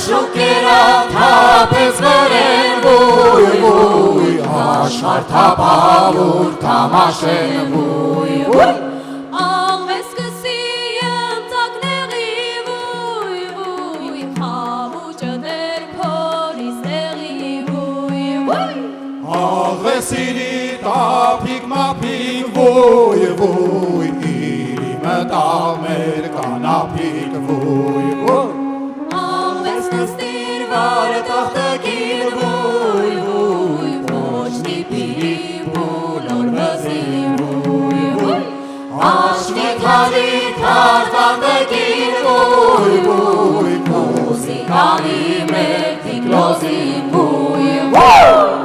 Շուկերով թափեց վերեն վույ վույ աշխարհ թափավոր թամաշեն վույ վույ Աղվես կսի ըմտակների վույ վույ խամուճը դեր փորիս տեղի վույ վույ Աղվեսիրի տափիկ մափիկ վույ վույ իրի մտավ մեր կանափիկ վույ վույ Ստիր վարը տախտակին վույ վույ Ոչնի պիրի բոլոր վզին վույ վույ Աշնի թարի թարտանդակին վույ վույ Մուսիկանի մեր թիկլոզին վույ վույ